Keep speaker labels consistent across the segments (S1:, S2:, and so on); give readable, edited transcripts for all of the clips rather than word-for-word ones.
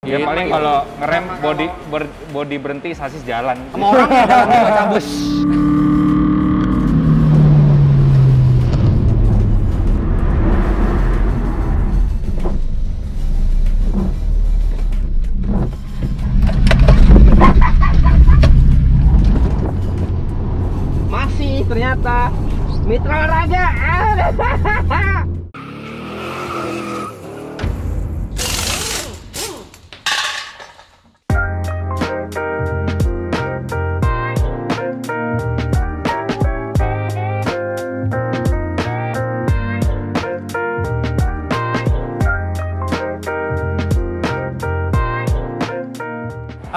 S1: Ya paling kalau ngerem body berhenti, sasis jalan.
S2: Sama orang ya dalam juga cabut. Masih ternyata Mitra Olahraga.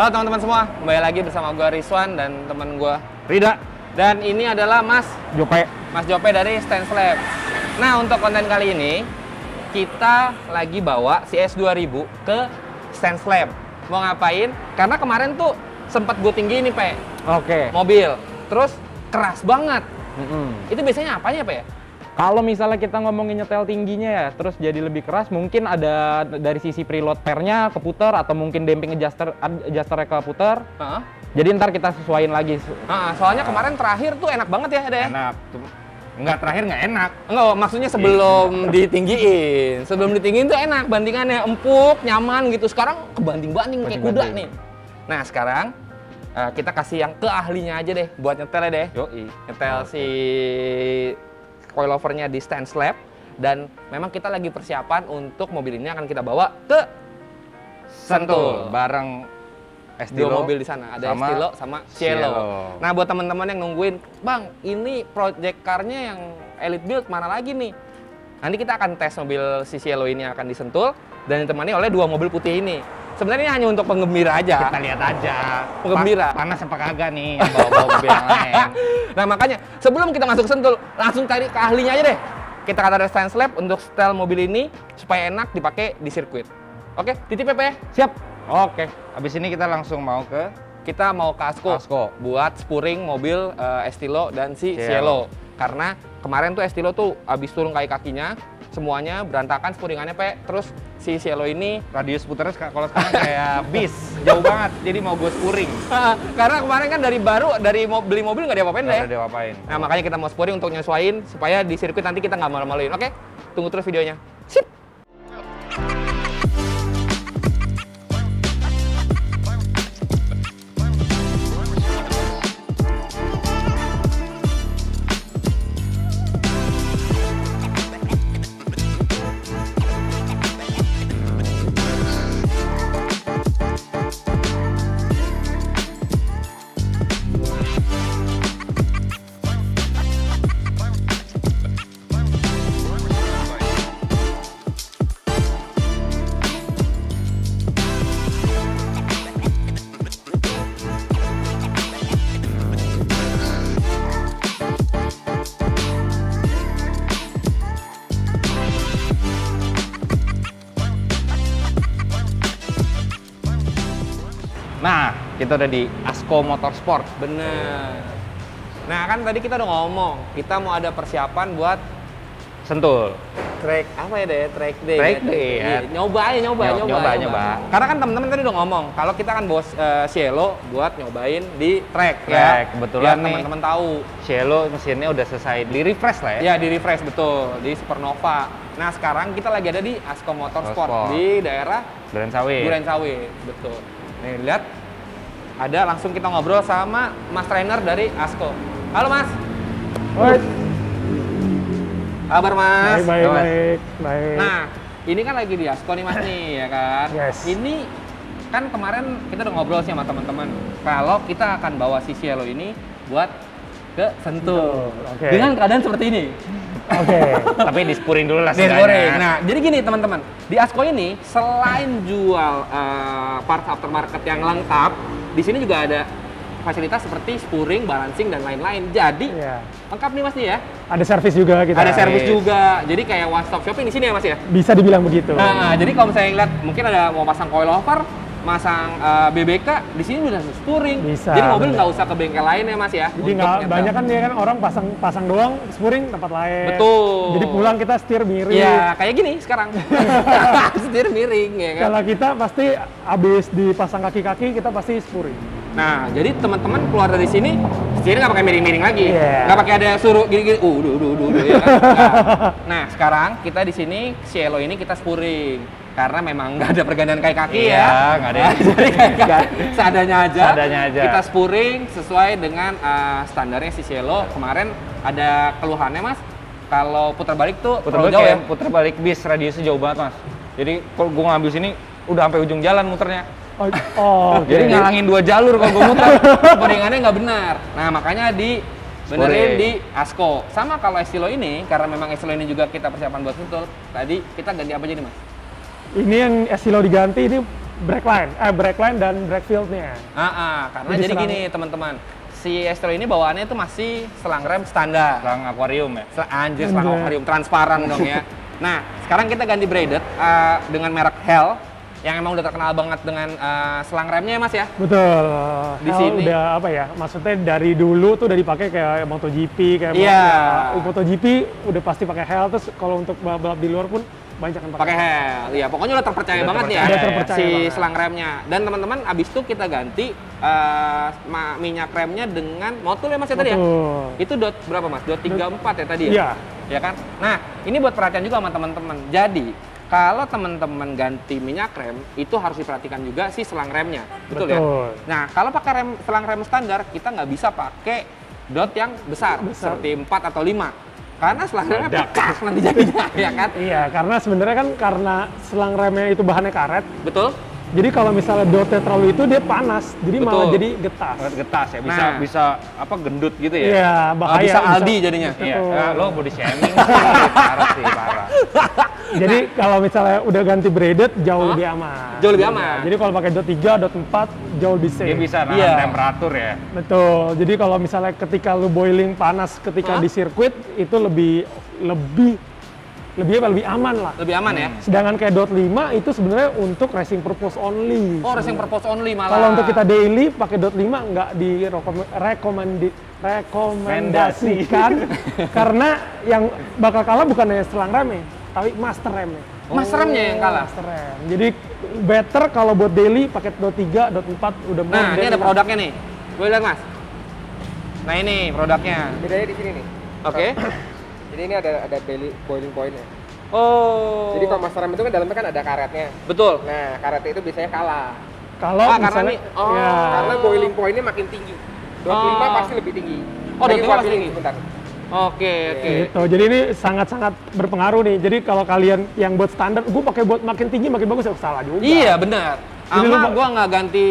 S2: Halo teman-teman semua, kembali lagi bersama gue Rizwan dan teman gue
S1: Rida.
S2: Dan ini adalah Mas
S1: Jope
S2: dari Stance Lab. Nah, untuk konten kali ini kita lagi bawa si S2000 ke Stance Lab. Mau ngapain? Karena kemarin tuh sempat gue tinggi nih, Pe.
S1: Oke.
S2: Mobil. Terus keras banget. Itu biasanya apanya, Pe?
S1: Kalau misalnya kita ngomongin nyetel tingginya ya, terus jadi lebih keras, mungkin ada dari sisi preload pairnya keputar atau mungkin damping adjusternya keputar. Jadi ntar kita sesuaiin lagi.
S2: Soalnya kemarin terakhir tuh enak banget ya, ada ya?
S1: Enak. Enggak, terakhir nggak enak.
S2: Enggak, maksudnya sebelum ditinggiin. Sebelum ditinggiin tuh enak, bandingannya empuk, nyaman gitu. Sekarang kebanding-banding kayak kuda nih. Nah, sekarang kita kasih yang ke ahlinya aja deh buat nyetelnya deh.
S1: Yoi.
S2: Nyetel si coilovernya di Stance Lab. Dan memang kita lagi persiapan untuk mobil ini akan kita bawa ke Sentul.
S1: Bareng
S2: Dua mobil di sana, ada Estilo sama Cielo. Nah, buat teman-teman yang nungguin, Bang, ini project car-nya yang Elite Build mana lagi nih? Nanti kita akan tes mobil si Cielo ini akan disentul dan ditemani oleh dua mobil putih ini. Sebenarnya ini hanya untuk penggembira aja.
S1: Kita lihat aja.
S2: Penggembira.
S1: Panas apa kagak nih bawa mobil yang lain.
S2: Nah, makanya sebelum kita masuk sentul, langsung cari ke ahlinya aja deh. Kita kata Stance Lab untuk setel mobil ini supaya enak dipakai di sirkuit. Oke, titip Pepe.
S1: Siap. Oke. Habis ini kita langsung mau ke
S2: Asko buat spuring mobil Estilo dan si Cielo. Karena kemarin tuh Estilo tuh abis turun kakinya, semuanya berantakan spuringannya, Pe. Terus si Cielo ini
S1: radius putarnya kalau sekarang kayak bis, jauh banget. Jadi mau gue spuring.
S2: Karena kemarin kan dari beli mobil nggak diapa-apain deh.
S1: Nggak diapa-apain.
S2: Nah, makanya kita mau spuring untuk nyesuaiin supaya di sirkuit nanti kita nggak malu-maluin. Oke? Tunggu terus videonya. Sip.
S1: Nah, kita udah di Asko Motorsport.
S2: Bener. Nah, kan tadi kita udah ngomong, kita mau ada persiapan buat
S1: Sentul.
S2: track apa ya deh? Track day.
S1: Track
S2: kan?
S1: day, ya.
S2: Nyoba. Karena kan teman-teman tadi udah ngomong, kalau kita kan bawa Cielo buat nyobain di track ya.
S1: Kebetulan
S2: biar teman-teman tahu.
S1: Cielo mesinnya udah selesai di refresh lah ya.
S2: Ya, di refresh betul di Supernova. Nah, sekarang kita lagi ada di Asko Motorsport di daerah Duren Sawit, betul. Nih, lihat. Ada langsung kita ngobrol sama Mas trainer dari Asko. Halo, Mas.
S3: Hoi.
S2: Kabar, Mas?
S3: Baik.
S2: Nah, ini kan lagi di Asko nih, Mas nih, ya kan?
S3: Yes.
S2: Ini kan kemarin kita udah ngobrol sih sama teman-teman. Kalau kita akan bawa si Cielo ini buat ke Sentul.
S3: Oke.
S2: Dengan keadaan seperti ini.
S3: Oke.
S1: Tapi dispuring dulu lah
S2: Dispuring. Nah, jadi gini teman-teman, di Asko ini selain jual parts aftermarket yang lengkap, di sini juga ada fasilitas seperti spuring, balancing dan lain-lain. Jadi lengkap nih Mas nih ya.
S3: Ada servis juga kita.
S2: Ada servis juga. Jadi kayak one stop shopping di sini ya Mas ya.
S3: Bisa dibilang begitu.
S2: Nah, jadi kalau misalnya lihat mungkin ada mau pasang coilover, masang BBK di sini udah spuring.
S3: Bisa.
S2: Jadi mobil nggak usah ke bengkel lain ya Mas ya.
S3: Jadi nggak banyak kan ya kan orang pasang doang spuring tempat lain.
S2: Betul.
S3: Jadi pulang kita setir miring.
S2: Ya kayak gini sekarang. Setir miring ya kan.
S3: Kalau kita pasti habis dipasang kaki-kaki kita pasti spuring.
S2: Nah, jadi teman-teman keluar dari sini, setirnya nggak pakai miring-miring lagi,
S3: Yeah.
S2: nggak pakai ada suruh gini-gini, ya kan? Nah, sekarang kita di sini Cielo ini kita spuring, karena memang nggak ada pergantian kayak kaki
S1: Iya,
S2: ya,
S1: nggak ada.
S2: Jadi kayak seadanya aja.
S1: Seadanya aja.
S2: Kita spuring sesuai dengan standarnya si Cielo. Kemarin ada keluhannya Mas, kalau putar balik tuh
S1: Putar
S2: terlalu
S1: balik
S2: jauh
S1: ya,
S2: ya.
S1: putar balik bis radiusnya jauh banget Mas. Jadi kalau gua ngambil sini udah sampai ujung jalan muternya.
S3: Oh, oke.
S1: Jadi ngalangin 2 jalur kalau gua muter.
S2: Spuringannya nggak benar. Nah, makanya benerin
S1: Spuring.
S2: di Asko. Sama kalau Estilo ini, karena memang Estilo ini juga kita persiapan buat sentul, tadi kita ganti apa jadi Mas?
S3: Ini yang Estilo diganti ini brake line dan brake fieldnya.
S2: Karena
S3: Jadi
S2: jadi
S3: selang-
S2: gini teman-teman, si Estilo ini bawaannya itu masih selang rem standar.
S1: Selang akuarium ya.
S2: Anjir, selang
S3: Anjir.
S2: akuarium transparan dong ya. Nah, sekarang kita ganti braided dengan merek Hell yang emang udah terkenal banget dengan selang remnya ya Mas ya.
S3: Betul.
S2: Di
S3: Hell
S2: sini-
S3: udah apa ya? Maksudnya dari dulu tuh udah dipakai kayak MotoGP kayak
S2: Iya.
S3: MotoGP udah pasti pakai Hell, terus kalau untuk balap di luar pun banyak yang
S2: Pakai Hell, ya pokoknya udah terpercaya
S1: Udah
S2: banget
S1: terpercaya,
S2: ya
S3: udah terpercaya
S2: si
S3: banget.
S2: selang remnya. Dan teman-teman abis itu kita ganti minyak remnya dengan motul ya Mas ya tadi ya?
S3: Betul.
S2: Itu dot berapa Mas? Dot 34 ya tadi ya?
S3: Iya.
S2: Ya kan? Nah, ini buat perhatian juga sama teman-teman. Jadi, kalau teman-teman ganti minyak rem, itu harus diperhatikan juga si selang remnya. Betul, ya?
S3: Betul.
S2: Nah, kalau pakai selang rem standar, kita nggak bisa pakai dot yang besar, seperti 4 atau 5. Karena selang remnya pecah nanti jadinya, ya kan?
S3: Iya, karena sebenarnya kan karena selang remnya itu bahannya karet.
S2: Betul?
S3: Jadi kalau misalnya dotnya terlalu itu dia panas, jadi malah
S2: Betul.
S3: jadi getas.
S1: Getas ya, bisa
S2: Nah.
S1: bisa apa gendut gitu ya.
S3: Iya, bahaya.
S2: bisa Aldi jadinya.
S1: Iya,
S3: Betul.
S1: ya, lo body shaming sih, parah sih, parah.
S3: Jadi kalau misalnya udah ganti braided jauh lebih aman.
S2: Jauh lebih aman.
S3: Jadi kalau pakai dot 3, dot 4 jauh lebih safe.
S1: Dia bisa nahan
S2: Iya.
S1: temperatur ya.
S3: Betul. Jadi kalau misalnya ketika lu boiling panas ketika di sirkuit itu lebih aman lah.
S2: Lebih aman ya?
S3: Sedangkan kayak dot 5 itu sebenarnya untuk racing purpose only.
S2: Oh, racing purpose only malah.
S3: Kalau untuk kita daily pakai dot 5 nggak rekomendasikan karena yang bakal kalah bukan selang remnya, tapi master remnya.
S2: Mas remnya yang kalah.
S3: Master rem. Jadi better kalau buat daily pakai dot 3, dot 4 udah more
S2: Nah, ini
S3: than
S2: ada
S3: enough.
S2: produknya nih. Boleh lihat, Mas? Nah, ini produknya.
S4: Bedanya di sini nih.
S2: Oke.
S4: Jadi ini ada boiling point-nya.
S2: Oh.
S4: Jadi kalau master rem itu kan dalamnya kan ada karetnya.
S2: betul.
S4: Nah, karetnya itu biasanya kalah.
S3: Kalau
S2: karena
S3: misalnya,
S2: nih, oh,
S3: ya,
S4: Karena boiling point-nya makin tinggi. Dot
S2: Oh.
S4: 5 pasti lebih tinggi.
S2: Oh, dot
S4: Lagi
S2: 5
S4: gua
S2: pasti
S4: pilih
S2: tinggi.
S4: sebentar.
S2: Oke, oke.
S3: gitu. Jadi ini sangat-sangat berpengaruh nih. Jadi kalau kalian yang buat standar, gue pakai buat makin tinggi makin bagus ya salah juga.
S2: Iya, benar.
S3: Jadi lu
S2: Ama gua nggak ganti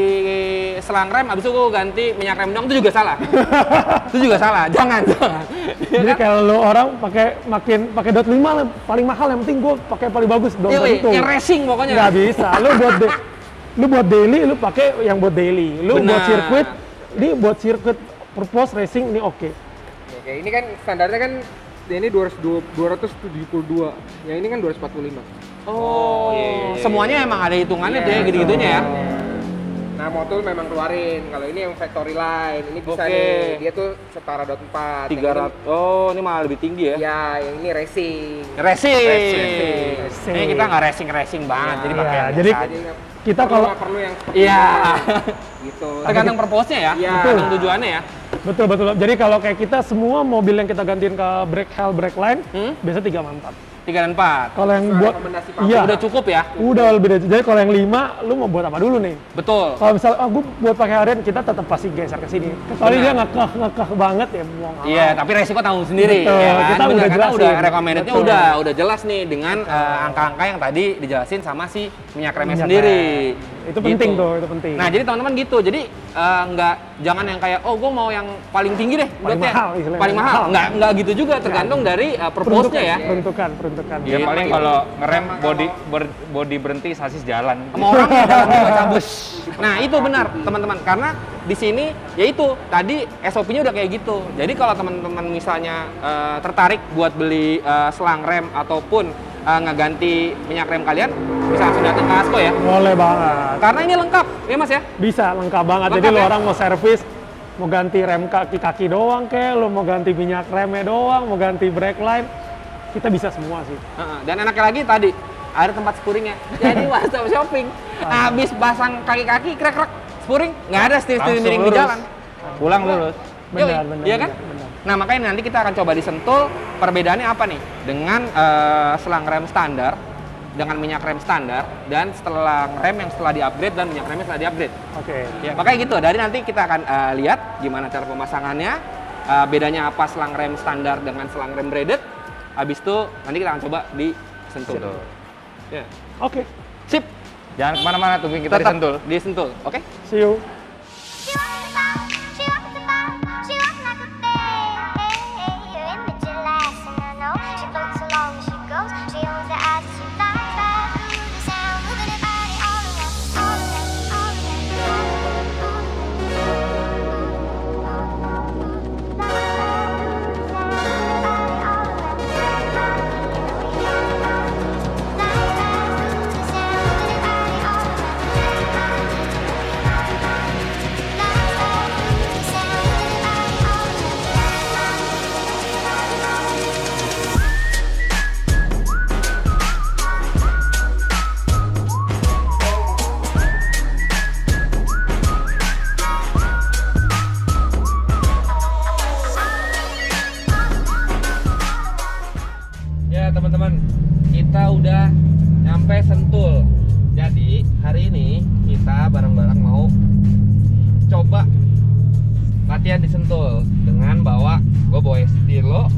S2: selang rem, abis itu gua ganti minyak rem dong, itu juga salah. Itu juga salah. Jangan.
S3: Jadi kalau lo orang pakai dot 5 lah, paling mahal, yang penting gue pakai paling bagus belum
S2: Iya,
S3: tentu.
S2: yang racing pokoknya.
S3: Nggak bisa. Lu buat daily, lu pakai yang buat daily. Lu buat
S2: Benar.
S3: sirkuit, ini buat sirkuit purpose racing ini oke.
S4: Oke, ini kan standarnya kan ini 272. Yang ini kan 245.
S2: Oh, semuanya emang ada hitungannya tuh ya, gitu-gitunya ya.
S4: Nah, motul memang keluarin. Kalau ini yang factory line, ini bisa
S2: Oke.
S4: nih. Dia tuh setara dot 4.
S2: 300. Oh, ini malah lebih tinggi ya.
S4: Ya, yang ini racing.
S2: Racing.
S3: Racing.
S2: Ini kita nggak racing banget, jadi
S3: Iya,
S2: pakai yang
S3: jadi
S2: biasa aja.
S4: Jadi
S3: kita kalau
S4: nggak perlu yang seperti
S2: Iya.
S4: ini, gitu.
S2: Tergantung purpose-nya ya,
S4: Iya.
S2: tergantung tujuannya ya.
S3: betul. Jadi kalau kayak kita semua mobil yang kita gantiin ke brake hell, brake line, biasa 3 sama 4.
S2: 3 dan 4.
S3: Kalau yang
S4: Sesuai
S3: buat
S4: rekomendasi pabrik.
S3: iya,
S2: Udah cukup ya?
S3: udah lebih dari. Jadi kalau yang 5, lu mau buat apa dulu nih?
S2: Betul.
S3: Kalau misalnya, gue buat pakai harian, kita tetap pasti geser ke sini. Kecuali dia ngekeh banget ya, mau nggak
S2: Iya,
S3: mau.
S2: tapi resiko tanggung sendiri.
S3: Betul,
S2: Ya kan?
S3: kita
S2: Bener,
S3: udah
S2: karena
S3: jelasin.
S2: udah recommended-nya
S3: Betul.
S2: udah jelas nih dengan angka-angka yang tadi dijelasin sama si minyak remnya
S3: Minyak
S2: sendiri.
S3: rem. Itu penting tuh, itu penting.
S2: Nah, jadi teman-teman gitu. Jadi jangan yang kayak gue mau yang paling tinggi deh
S3: Paling
S2: dotnya.
S3: mahal, istilahnya.
S2: Paling mahal. Nggak gitu juga, tergantung dari purpose-nya ya.
S3: Peruntukan.
S1: Ya
S2: Gitu.
S1: paling kalau ngerem body berhenti, sasis jalan.
S2: Sama orang yang dalam juga cabut. Nah, itu benar, teman-teman. Karena di sini ya itu tadi SOP-nya udah kayak gitu. Jadi kalau teman-teman misalnya tertarik buat beli selang rem ataupun ngeganti minyak rem kalian, bisa langsung datang ke Asko ya.
S3: Boleh banget.
S2: Karena ini lengkap, ya Mas ya?
S3: Bisa, lengkap banget.
S2: Lengkap,
S3: Jadi lo
S2: ya?
S3: orang mau servis, mau ganti rem kaki doang kek, lo mau ganti minyak remnya doang, mau ganti brake line, kita bisa semua sih.
S2: Dan enaknya lagi tadi, ada tempat spuringnya. Jadi one stop shopping. Habis pasang kaki-kaki, krek-krek, spuring, nggak ada setir-setir miring di jalan.
S1: Pulang lurus.
S3: Benar,
S2: Iya kan?
S3: benar.
S2: Nah, makanya nanti kita akan coba disentul perbedaannya apa nih? Dengan selang rem standar, dengan minyak rem standar, dan setelah rem yang setelah di-upgrade dan minyak remnya setelah di-upgrade.
S3: Oke.
S2: Ya, makanya gitu. Dari nanti kita akan lihat gimana cara pemasangannya, bedanya apa selang rem standar dengan selang rem braided. Habis itu nanti kita akan coba disentul. Ya.
S3: Oke.
S2: Sip.
S1: Jangan kemana-mana, tungguin kita
S2: Tetap
S1: disentul.
S2: disentul. Oke?
S3: See you.
S5: She walks about, she walks like a bear. Her image is lasting, I know. She floats along as she goes. She owns the eyes as she flies back through the sound. Moving her body all around, all around, all
S2: Ya teman-teman, kita udah nyampe Sentul. Jadi hari ini kita bareng-bareng mau coba latihan di Sentul dengan bawa, gue bawa Estilo,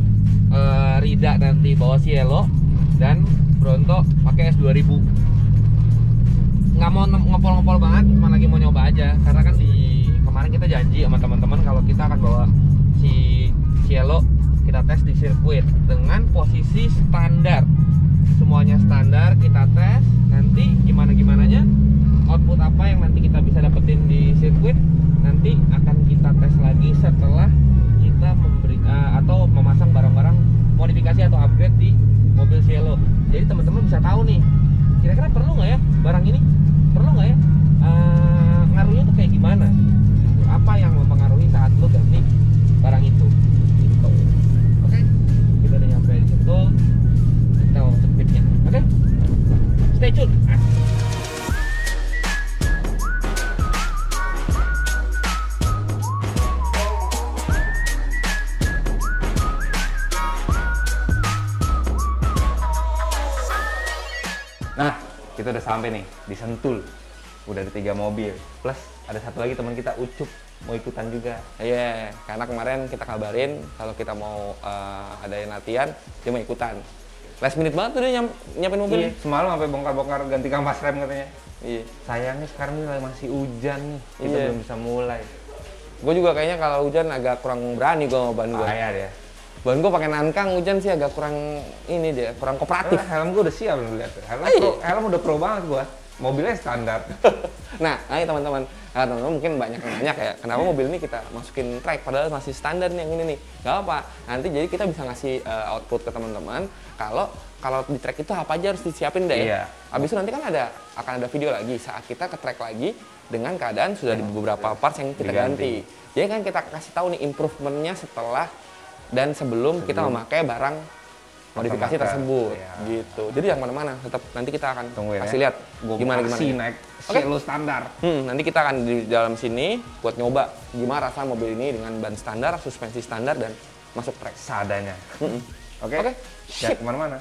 S2: Rida nanti bawa Cielo, dan Bronto pakai S2000. Nggak mau ngepol-ngepol banget, cuma lagi mau nyoba aja. Karena kan di kemarin kita janji sama teman-teman kalau kita akan bawa si Cielo kita tes di sirkuit dengan posisi standar, semuanya standar kita tes. Nanti gimana-gimananya, output apa yang nanti kita bisa dapetin di sirkuit nanti akan kita tes lagi setelah kita memberi atau memasang barang-barang modifikasi atau upgrade di mobil Cielo. Jadi teman-teman bisa tahu nih, kira-kira perlu nggak ya barang ini, perlu nggak ya, ngaruhnya tuh kayak gimana, apa yang mempengaruhi saat lo ganti barang itu. Kita udah nyampe di Sentul, kita mau masuk pitnya. Oke? Stay tune.
S1: Nah, kita udah sampai nih di Sentul. Udah ada 3 mobil. Plus ada satu lagi teman kita, Ucup, mau ikutan juga.
S2: Iya, karena kemarin kita kabarin kalau kita mau adain latihan, dia mau ikutan. Last minute banget tuh dia nyiapin mobil.
S1: Iya, semalam sampai bongkar-bongkar ganti kampas rem katanya.
S2: Iya.
S1: Sayangnya sekarang ini masih hujan nih, kita
S2: Iya.
S1: belum bisa mulai.
S2: Gue juga kayaknya kalau hujan agak kurang berani gue sama ban gue.
S1: Bahaya dia.
S2: Ban gue pakai nankang, hujan sih agak kurang ini dia, kurang kooperatif.
S1: Helm gue udah siap belum lihat. Helm udah pro banget gua. Mobilnya standar.
S2: Nah, ayo teman-teman. Nah, teman-teman mungkin banyak yang nanya kayak kenapa mobil ini kita masukin track padahal masih standar nih yang ini nih. Gak apa. Nanti jadi kita bisa ngasih output ke teman-teman kalau di track itu apa aja harus disiapin deh.
S1: Iya.
S2: Habis itu nanti kan akan ada video lagi saat kita ke track lagi dengan keadaan sudah di beberapa parts yang kita ganti. Jadi kan kita kasih tahu nih improvementnya setelah dan sebelum kita memakai barang modifikasi tersebut,
S1: iya.
S2: gitu. Jadi yang mana-mana tetap nanti kita akan
S1: Tungguin
S2: kasih
S1: ya.
S2: lihat gimana
S1: naik Cielo standar.
S2: Nanti kita akan di dalam sini buat nyoba gimana rasa mobil ini dengan ban standar, suspensi standar, dan masuk track
S1: Seadanya. Oke.
S2: Oke,
S1: Jangan kemana-mana.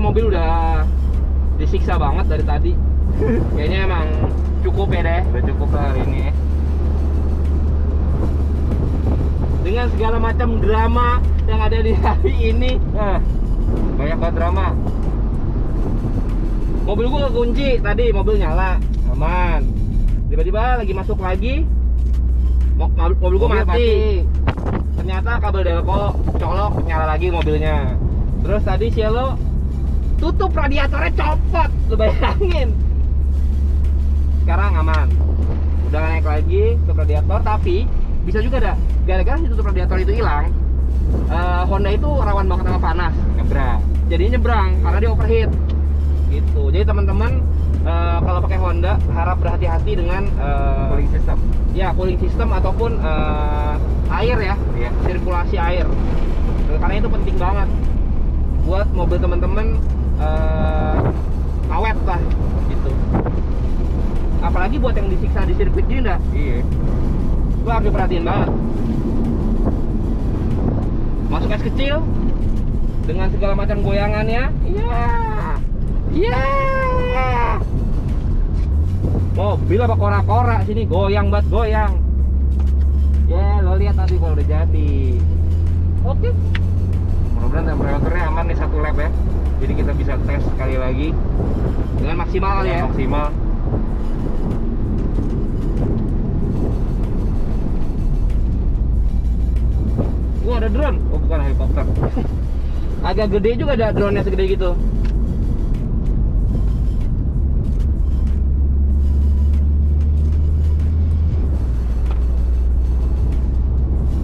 S2: mobil udah disiksa banget dari tadi. Kayaknya emang cukup ya deh.
S1: Udah cukup lah hari ini.
S2: Dengan segala macam drama yang ada di hari ini.
S1: Nah, banyak banget drama.
S2: Mobil gua kekunci tadi, mobil nyala, aman. Tiba-tiba lagi masuk lagi, mobil gua mati. Ternyata kabel delco colok, nyala lagi mobilnya. Terus tadi Cielo tutup radiatornya copot, lu bayangin. Sekarang aman, udah naik lagi tutup radiator, tapi bisa juga dah gara-gara si tutup radiator itu hilang, Honda itu rawan banget sama panas,
S1: Nyebrang.
S2: jadinya nyebrang karena dia overheat gitu. Jadi teman-teman kalau pakai Honda harap berhati-hati dengan
S1: Cooling system.
S2: ya cooling system ataupun air ya,
S1: Iya.
S2: sirkulasi air, karena itu penting banget buat mobil teman-teman awet lah gitu. Apalagi buat yang disiksa di sirkuit gini dah,
S1: Iya.
S2: gua harus diperhatiin banget. Masuk es kecil dengan segala macam goyangannya, iya, iya. Mobil apa kora-kora sini goyang banget, goyang. Ya lo lihat nanti kalau udah jadi. Oke.
S1: Mudah-mudahan temperaturnya aman nih 1 lap ya. Jadi kita bisa tes sekali lagi
S2: Dengan maksimal kali ya.
S1: maksimal.
S2: Wah ada drone.
S1: Oh bukan helikopter.
S2: Agak gede juga ada drone-nya segede gitu.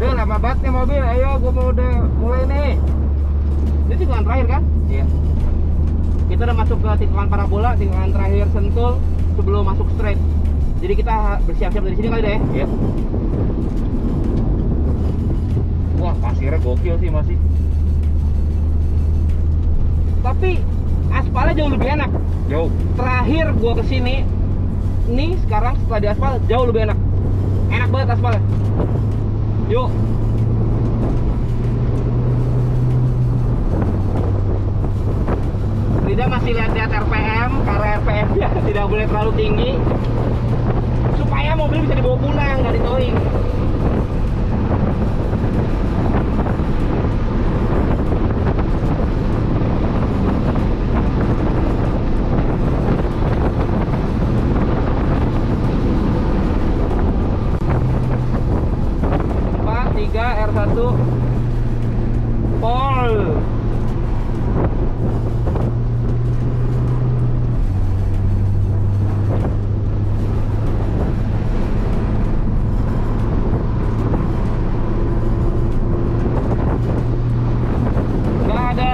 S1: Duh lama banget nih mobil. Ayo gua mau udah mulai nih.
S2: Ini tikungan terakhir kan?
S1: Iya.
S2: Kita udah masuk ke tikungan parabola, tikungan terakhir Sentul sebelum masuk straight. Jadi kita bersiap-siap dari sini kali deh.
S1: Iya. Wah pasirnya gokil sih masih.
S2: Tapi aspalnya jauh lebih enak.
S1: Jauh.
S2: Terakhir gua kesini, nih sekarang setelah di aspal jauh lebih enak. Enak banget aspalnya. Yuk. Rida masih lihat-lihat RPM karena RPM-nya tidak boleh terlalu tinggi supaya mobil bisa dibawa pulang, nggak ditowing. R1 Pol. Nggak ada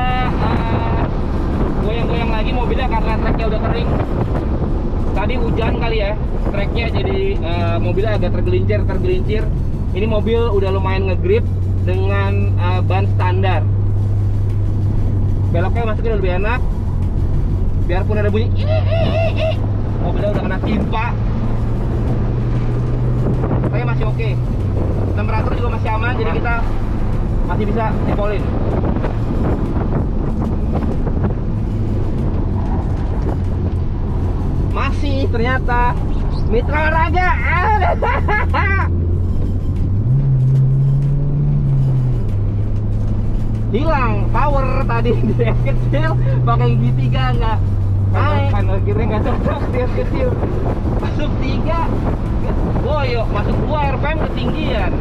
S2: goyang-goyang lagi mobilnya karena treknya udah kering. Tadi hujan kali ya, treknya jadi mobilnya agak tergelincir. Ini mobil udah lumayan ngegrip dengan ban standar. Beloknya masuknya udah lebih enak. Biarpun ada bunyi mobilnya udah kena timpa, tapi masih oke. Temperatur juga masih aman, jadi kita masih bisa nyepolin. Masih ternyata mitra olahraga. Hilang power tadi di es kecil, pakai gigi 3 enggak naik.
S1: Final gearnya nggak cocok di es kecil.
S2: Masuk 3 boyok, masuk 2 RPM ketinggian.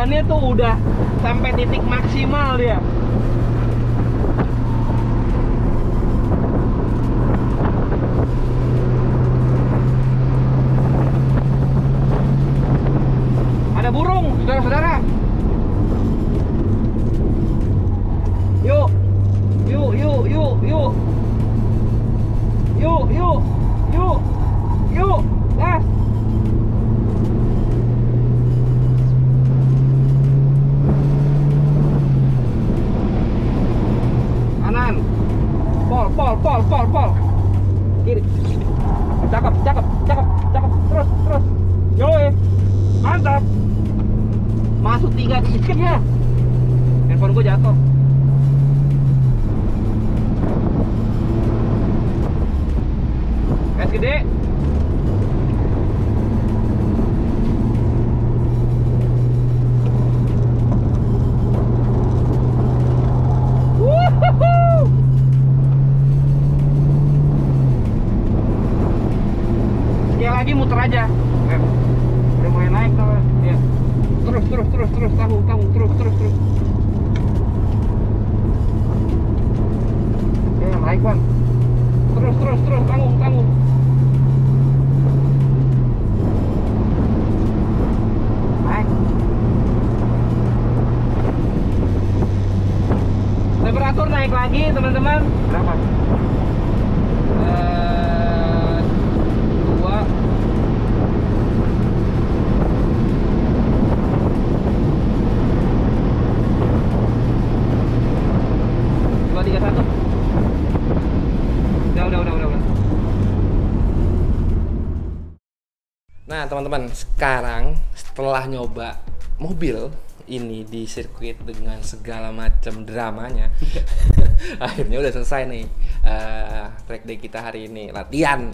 S2: bannya tuh udah sampai titik maksimal dia. Ada burung, saudara-saudara. Yuk, yuk, yuk, yuk, yuk, yuk, yuk, yuk, yuk, gas. Kanan, pol, kiri. Cakep, cakep, cakep, cakep. Terus. Yoi, mantap. Masuk 3 sedikit ya. Handphone gue jatuh. Gas gede. Wuhuhu. Sekali lagi muter aja. Udah mulai naik tuh. Ya. Terus, tanggung, terus. Ya, naik Bang. Terus, tanggung. Naik. Temperatur naik lagi, teman-teman. Berapa? 231. Udah. Nah, teman-teman, sekarang setelah nyoba mobil ini di sirkuit dengan segala macam dramanya, akhirnya udah selesai nih track day kita hari ini, latihan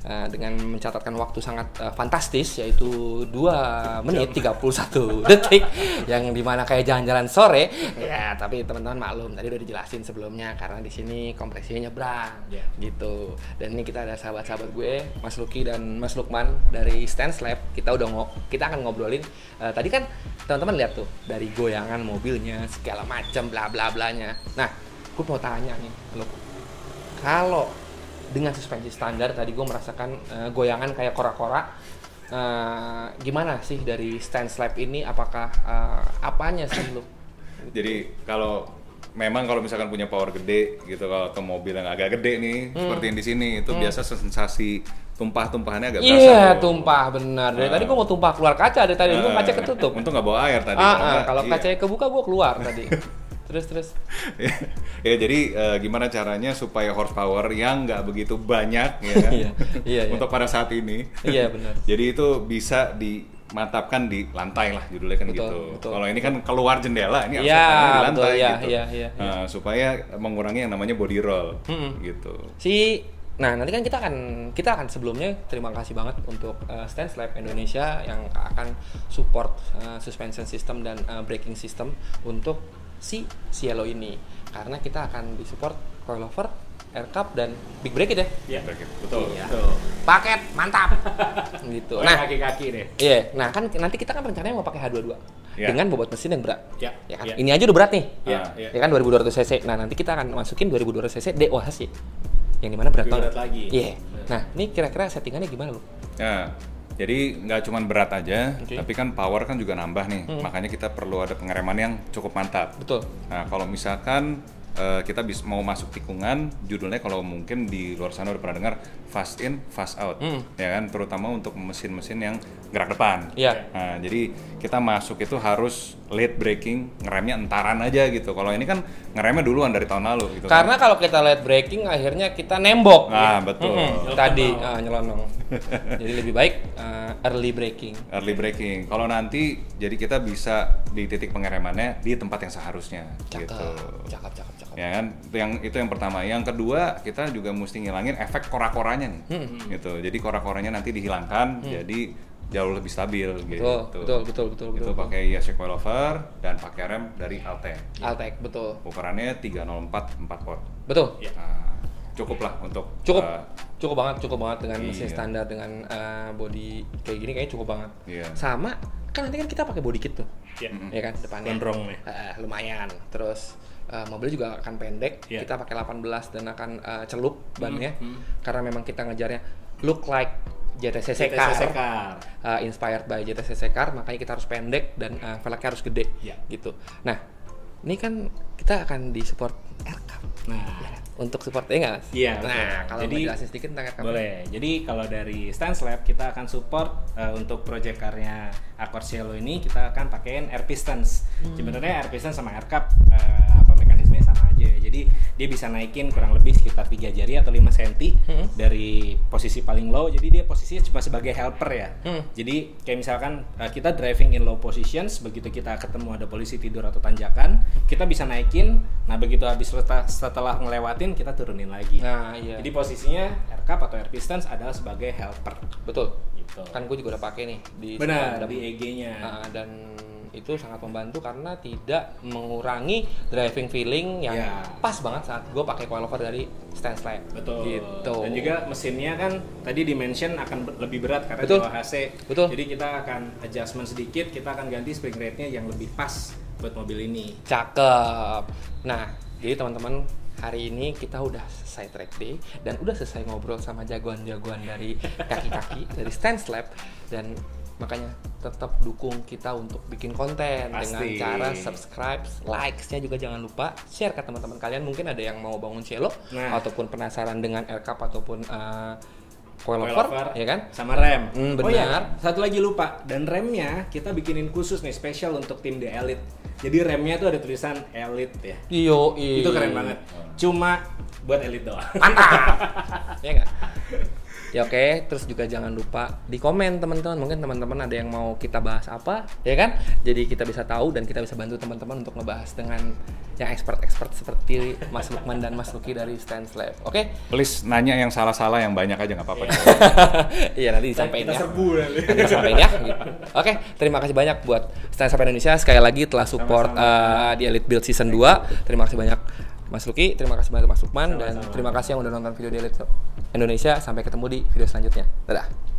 S2: dengan mencatatkan waktu sangat fantastis, yaitu 2 menit 31 detik, yang dimana kayak jalan-jalan sore ya. Tapi teman-teman maklum, tadi udah dijelasin sebelumnya karena di sini kompresinya nyebrang gitu. Dan ini kita ada sahabat-sahabat gue, Mas Lucky dan Mas Lukman dari Stance Lab. Kita akan ngobrolin tadi kan teman-teman lihat tuh dari goyangan mobilnya segala macam bla bla blanya. Nah, gue mau tanya nih, kalau dengan suspensi standar tadi gue merasakan goyangan kayak kora-kora, gimana sih dari Stance Lab ini? Apakah apanya sih lu?
S6: Jadi kalau misalkan punya power gede gitu, kalau ke mobil yang agak gede nih, seperti yang di sini itu biasa sensasi tumpah-tumpahannya agak berasa.
S2: Iya, tumpah benar. Dari tadi gue mau tumpah keluar kaca, dari tadi gue kaca ketutup.
S6: Untung nggak bawa air tadi.
S2: Kalau kacanya kebuka gue keluar tadi. Terus.
S6: Ya, jadi gimana caranya supaya horsepower yang nggak begitu banyak ya kan?
S2: Iya.
S6: Untuk pada saat ini.
S2: Iya, benar.
S6: Jadi itu bisa dimantapkan di lantai lah, judulnya kan gitu. Kalau ini kan keluar jendela, ini harus di lantai gitu.
S2: Iya.
S6: Supaya mengurangi yang namanya body roll gitu.
S2: Nah, nanti kan kita akan sebelumnya terima kasih banget untuk Stance Lab Indonesia yang akan support suspension system dan braking system untuk si Cielo ini, karena kita akan disupport coilover, air cup, dan big brake ya.
S6: Iya, betul.
S2: Paket mantap. Gitu. Nah,
S4: kaki-kaki deh.
S2: Iya. Nah, kan nanti kita kan rencananya mau pakai H22 dengan bobot mesin yang berat.
S4: Ya
S2: kan? Ini aja udah berat nih.
S4: Iya.
S2: Ya kan 2200 cc. Nah, nanti kita akan masukin 2200 cc DOHC. Yang dimana berat banget. Iya. Nah, ini kira-kira settingannya gimana lu?
S6: Ya. Jadi nggak cuma berat aja, tapi kan power kan juga nambah nih. Makanya kita perlu ada pengereman yang cukup mantap.
S2: Betul.
S6: Nah, kalau misalkan kita mau masuk tikungan, judulnya kalau mungkin di luar sana udah pernah dengar fast in, fast out, ya kan? Terutama untuk mesin-mesin yang gerak depan.
S2: Iya.
S6: Nah, jadi kita masuk itu harus late braking, ngeremnya entaran aja gitu. Kalau ini kan ngeremnya duluan dari tahun lalu gitu.
S2: Karena kalau kita late braking akhirnya kita nembok.
S6: Nah, betul.
S2: Tadi nyelonong. Jadi lebih baik early braking.
S6: Early braking. Kalau nanti jadi kita bisa di titik pengeremannya di tempat yang seharusnya. Gitu.
S2: Cakep.
S6: Ya kan, itu yang pertama. Yang kedua, kita juga mesti ngilangin efek kora-koranya nih, gitu. Jadi kora-koranya nanti dihilangkan, jadi jauh lebih stabil, gitu.
S2: Betul.
S6: Itu pakai ESC coilover dan pakai rem dari Altec.
S2: Altec, betul.
S6: Ukurannya 304 4 pot.
S2: Betul.
S6: Nah, cukup lah untuk
S2: cukup banget dengan mesin standar dengan body kayak gini, kayaknya cukup banget.
S6: Iya.
S2: Sama Kan nanti kan kita pakai body kit tuh. Ya kan depannya.
S7: Gondrong nih.
S2: Lumayan. Terus mobilnya juga akan pendek. Kita pakai 18 dan akan celup bannya. Karena memang kita ngejarnya look like JTCC car. Inspired by JTCC car, makanya kita harus pendek dan velgnya harus gede gitu. Nah, ini kan kita akan di support aircap. Nah, untuk support nggak?
S7: Iya.
S2: Nah, kalau
S7: jadi
S2: jelasin sedikit tentang aircap.
S7: Boleh. Jadi kalau dari Stance Lab kita akan support untuk project karya Accord Cielo ini kita akan pakein air pistons. Sebenarnya air piston sama aircap mekanismenya sama aja. Jadi dia bisa naikin kurang lebih sekitar 3 jari atau 5 cm dari posisi paling low. Jadi dia posisinya cuma sebagai helper ya. Jadi kayak misalkan kita driving in low positions, begitu kita ketemu ada polisi tidur atau tanjakan, kita bisa naikin. Nah, begitu habis setelah ngelewatin kita turunin lagi.
S2: Nah, iya.
S7: Jadi posisinya air cup atau air pistons adalah sebagai helper.
S2: Betul.
S7: Gitu.
S2: Kan gue juga udah pakai nih di EG-nya. Dan itu sangat membantu karena tidak mengurangi driving feeling yang pas banget saat gue pakai coilover dari Stance Lab.
S7: Betul.
S2: Gitu.
S7: Dan juga mesinnya kan tadi dimension akan lebih berat karena di bawah AC.
S2: Betul.
S7: Jadi kita akan adjustment sedikit, kita akan ganti spring rate-nya yang lebih pas buat mobil ini.
S2: Cakep. Nah, jadi teman-teman, hari ini kita udah selesai track day dan udah selesai ngobrol sama jagoan-jagoan dari kaki-kaki dari Stance Lab, dan makanya tetap dukung kita untuk bikin konten. Pasti. Dengan cara subscribe, likes-nya juga jangan lupa, share ke teman-teman kalian. Mungkin ada yang mau bangun Cielo ataupun penasaran dengan aircap ataupun coilover, ya kan?
S7: Sama rem.
S2: Benar.
S7: Oh iya, satu lagi lupa. Dan remnya kita bikinin khusus nih, spesial untuk tim The Elite. Jadi remnya tuh ada tulisan Elite ya. Itu keren banget. Cuma buat Elite doang.
S2: Mantap. Ya enggak? Ya oke, terus juga jangan lupa di komen teman-teman, mungkin teman-teman ada yang mau kita bahas apa, ya kan? Jadi kita bisa tahu dan kita bisa bantu teman-teman untuk ngebahas dengan yang expert-expert seperti Mas Lukman dan Mas Luki dari Stance Lab. Oke?
S6: Please nanya yang salah-salah yang banyak aja nggak apa-apa.
S2: Iya, nanti disampaikan ya.
S7: Kita serbu nanti.
S2: Nanti disampaikan ya. Gitu. Oke, terima kasih banyak buat Stance Lab Indonesia sekali lagi telah support di Elite Build Season 2. Terima kasih banyak Mas Luki, terima kasih banyak Mas Lukman, dan terima kasih yang udah nonton video di Elite Indonesia. Sampai ketemu di video selanjutnya. Dadah.